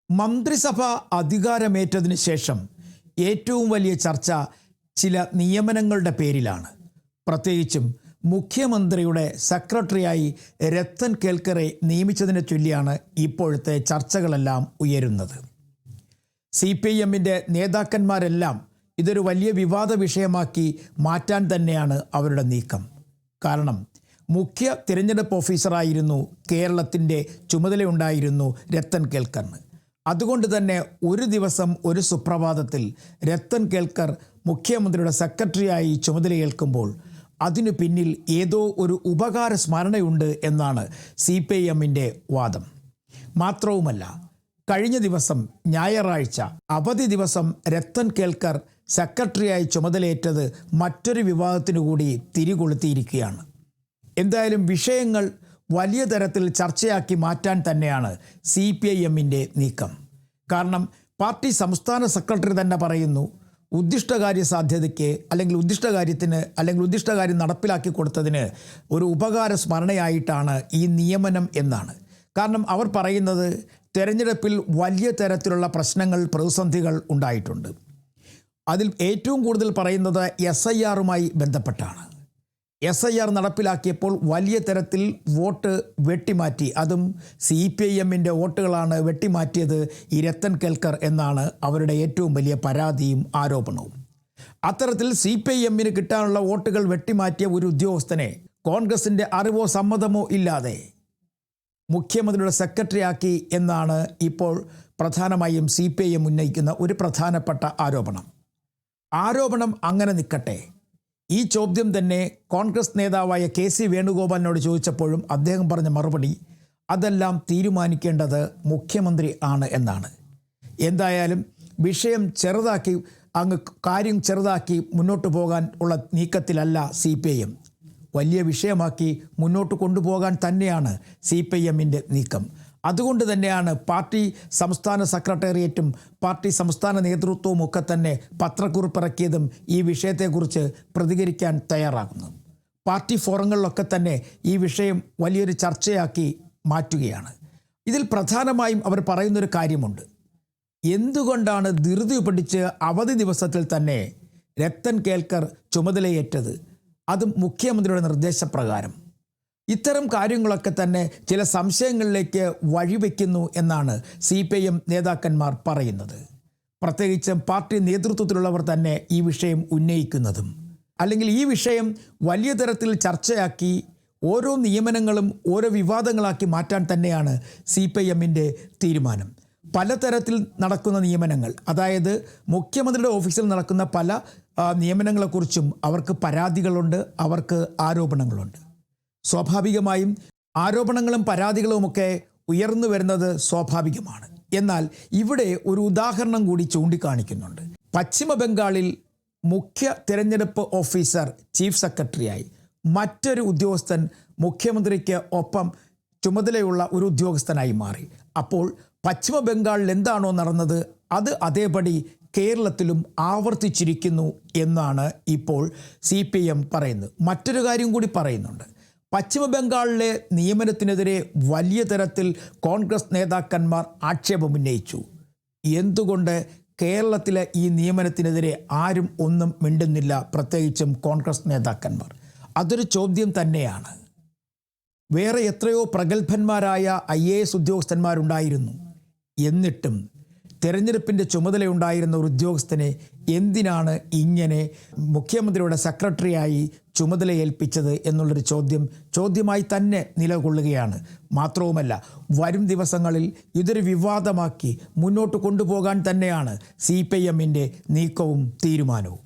മന്ത്രിസഭ അധികാരമേറ്റതിന് ശേഷം ഏറ്റവും വലിയ ചർച്ച ചില നിയമനങ്ങളുടെ പേരിലാണ്. പ്രത്യേകിച്ചും മുഖ്യമന്ത്രിയുടെ സെക്രട്ടറിയായി രത്തൻ കേൽക്കറെ നിയമിച്ചതിനെ ചൊല്ലിയാണ് ഇപ്പോഴത്തെ ചർച്ചകളെല്ലാം ഉയരുന്നത്. CPIMൻ്റെ നേതാക്കന്മാരെല്ലാം ഇതൊരു വലിയ വിവാദ വിഷയമാക്കി മാറ്റാൻ തന്നെയാണ് അവരുടെ നീക്കം. കാരണം മുഖ്യ തിരഞ്ഞെടുപ്പ് ഓഫീസറായിരുന്നു കേരളത്തിൻ്റെ ചുമതലയുണ്ടായിരുന്നു രത്തൻ കേൽക്കറിന്. അതുകൊണ്ട് തന്നെ ഒരു ദിവസം ഒരു സുപ്രഭാതത്തിൽ രത്തൻ കേൽക്കർ മുഖ്യമന്ത്രിയുടെ സെക്രട്ടറിയായി ചുമതലയേൽക്കുമ്പോൾ അതിനു പിന്നിൽ ഏതോ ഒരു ഉപകാര സ്മരണയുണ്ട് എന്നാണ് CPIMൻ്റെ വാദം. മാത്രവുമല്ല, കഴിഞ്ഞ ദിവസം ഞായറാഴ്ച അവധി ദിവസം രത്തൻ കേൽക്കർ സെക്രട്ടറിയായി ചുമതലയേറ്റത് മറ്റൊരു വിവാദത്തിനു കൂടി തിരികൊളുത്തിയിരിക്കുകയാണ്. എന്തായാലും വിഷയങ്ങൾ വലിയ തരത്തിൽ ചർച്ചയാക്കി മാറ്റാൻ തന്നെയാണ് CPIMൻ്റെ നീക്കം. കാരണം പാർട്ടി സംസ്ഥാന സെക്രട്ടറി തന്നെ പറയുന്നു, ഉദ്ദിഷ്ടകാര്യ സാധ്യതയ്ക്ക് അല്ലെങ്കിൽ ഉദ്ദിഷ്ടകാര്യം നടപ്പിലാക്കി കൊടുത്തതിന് ഒരു ഉപകാര സ്മരണയായിട്ടാണ് ഈ നിയമനം എന്നാണ്. കാരണം അവർ പറയുന്നത് തെരഞ്ഞെടുപ്പിൽ വലിയ തരത്തിലുള്ള പ്രശ്നങ്ങൾ, പ്രതിസന്ധികൾ ഉണ്ടായിട്ടുണ്ട്. അതിൽ ഏറ്റവും കൂടുതൽ പറയുന്നത് SIRമായി ബന്ധപ്പെട്ടാണ്. SIR നടപ്പിലാക്കിയപ്പോൾ വലിയ തരത്തിൽ വോട്ട് വെട്ടിമാറ്റി, അതും CPIMൻ്റെ വോട്ടുകളാണ് വെട്ടിമാറ്റിയത് ഈ രത്തൻ കേൽക്കർ എന്നാണ് അവരുടെ ഏറ്റവും വലിയ പരാതിയും ആരോപണവും. അത്തരത്തിൽ CPIMന് കിട്ടാനുള്ള വോട്ടുകൾ വെട്ടിമാറ്റിയ ഒരു ഉദ്യോഗസ്ഥനെ കോൺഗ്രസിൻ്റെ അറിവോ സമ്മതമോ ഇല്ലാതെ മുഖ്യമന്ത്രിയുടെ സെക്രട്ടറിയാക്കി എന്നാണ് ഇപ്പോൾ പ്രധാനമായും CPIM ഉന്നയിക്കുന്ന ഒരു പ്രധാനപ്പെട്ട ആരോപണം അങ്ങനെ നിൽക്കട്ടെ. ഈ ചോദ്യം തന്നെ കോൺഗ്രസ് നേതാവായ KC വേണുഗോപാലിനോട് ചോദിച്ചപ്പോഴും അദ്ദേഹം പറഞ്ഞ മറുപടി അതെല്ലാം തീരുമാനിക്കേണ്ടത് മുഖ്യമന്ത്രി ആണ് എന്നാണ്. എന്തായാലും കാര്യം ചെറുതാക്കി മുന്നോട്ട് പോകാൻ ഉള്ള നീക്കത്തിലല്ല CPIM. വലിയ വിഷയമാക്കി മുന്നോട്ട് കൊണ്ടുപോകാൻ തന്നെയാണ് CPIMൻ്റെ നീക്കം. അതുകൊണ്ട് തന്നെയാണ് പാർട്ടി സംസ്ഥാന സെക്രട്ടേറിയറ്റും പാർട്ടി സംസ്ഥാന നേതൃത്വവും ഒക്കെ തന്നെ പത്രക്കുറിപ്പിറക്കിയതും ഈ വിഷയത്തെക്കുറിച്ച് പ്രതികരിക്കാൻ തയ്യാറാകുന്നു. പാർട്ടി ഫോറങ്ങളിലൊക്കെ തന്നെ ഈ വിഷയം വലിയൊരു ചർച്ചയാക്കി മാറ്റുകയാണ്. ഇതിൽ പ്രധാനമായും അവർ പറയുന്നൊരു കാര്യമുണ്ട്. എന്തുകൊണ്ടാണ് ധൃതി പിടിച്ച് അവധി ദിവസത്തിൽ തന്നെ രത്തൻ കേൽക്കർ ചുമതലയേറ്റത്, അതും മുഖ്യമന്ത്രിയുടെ നിർദ്ദേശപ്രകാരം? ഇത്തരം കാര്യങ്ങളൊക്കെ തന്നെ ചില സംശയങ്ങളിലേക്ക് വഴിവെക്കുന്നു എന്നാണ് CPIM നേതാക്കന്മാർ പറയുന്നത്. പ്രത്യേകിച്ചും പാർട്ടി നേതൃത്വത്തിലുള്ളവർ തന്നെ ഈ വിഷയം ഉന്നയിക്കുന്നതും. അല്ലെങ്കിൽ ഈ വിഷയം വലിയ തരത്തിൽ ചർച്ചയാക്കി ഓരോ നിയമനങ്ങളും ഓരോ വിവാദങ്ങളാക്കി മാറ്റാൻ തന്നെയാണ് CPIMൻ്റെ തീരുമാനം. പലതരത്തിൽ നടക്കുന്ന നിയമനങ്ങൾ, അതായത് മുഖ്യമന്ത്രിയുടെ ഓഫീസിൽ നടക്കുന്ന പല നിയമനങ്ങളെക്കുറിച്ചും അവർക്ക് പരാതികളുണ്ട്, അവർക്ക് ആരോപണങ്ങളുണ്ട്. സ്വാഭാവികമായും ആരോപണങ്ങളും പരാതികളുമൊക്കെ ഉയർന്നു വരുന്നത് സ്വാഭാവികമാണ്. എന്നാൽ ഇവിടെ ഒരു ഉദാഹരണം കൂടി ചൂണ്ടിക്കാണിക്കുന്നുണ്ട്. പശ്ചിമ ബംഗാളിൽ മുഖ്യ തിരഞ്ഞെടുപ്പ് ഓഫീസർ ചീഫ് സെക്രട്ടറിയായി മറ്റൊരു ഉദ്യോഗസ്ഥൻ മുഖ്യമന്ത്രിക്ക് ഒപ്പം ചുമതലയുള്ള ഒരു ഉദ്യോഗസ്ഥനായി മാറി. അപ്പോൾ പശ്ചിമ ബംഗാളിൽ എന്താണോ നടന്നത് അത് അതേപടി കേരളത്തിലും ആവർത്തിച്ചിരിക്കുന്നു എന്നാണ് ഇപ്പോൾ CPIM പറയുന്നത്. മറ്റൊരു കാര്യം കൂടി പറയുന്നുണ്ട്. പശ്ചിമ ബംഗാളിലെ നിയമനത്തിനെതിരെ വലിയ തരത്തിൽ കോൺഗ്രസ് നേതാക്കന്മാർ ആക്ഷേപമുന്നയിച്ചു. എന്തുകൊണ്ട് കേരളത്തിലെ ഈ നിയമനത്തിനെതിരെ ആരും ഒന്നും മിണ്ടുന്നില്ല, പ്രത്യേകിച്ചും കോൺഗ്രസ് നേതാക്കന്മാർ? അതൊരു ചോദ്യം തന്നെയാണ്. വേറെ എത്രയോ പ്രഗത്ഭന്മാരായ IAS ഉദ്യോഗസ്ഥന്മാരുണ്ടായിരുന്നു. എന്നിട്ടും തെരഞ്ഞെടുപ്പിൻ്റെ ചുമതലയുണ്ടായിരുന്ന ഒരു ഉദ്യോഗസ്ഥനെ എന്തിനാണ് ഇങ്ങനെ മുഖ്യമന്ത്രിയുടെ സെക്രട്ടറിയായി ചുമതലയേൽപ്പിച്ചത് എന്നുള്ളൊരു ചോദ്യമായി തന്നെ നിലകൊള്ളുകയാണ്. മാത്രവുമല്ല, വരും ദിവസങ്ങളിൽ ഇതൊരു വിവാദമാക്കി മുന്നോട്ട് കൊണ്ടുപോകാൻ തന്നെയാണ് CPIMൻ്റെ നീക്കവും തീരുമാനവും.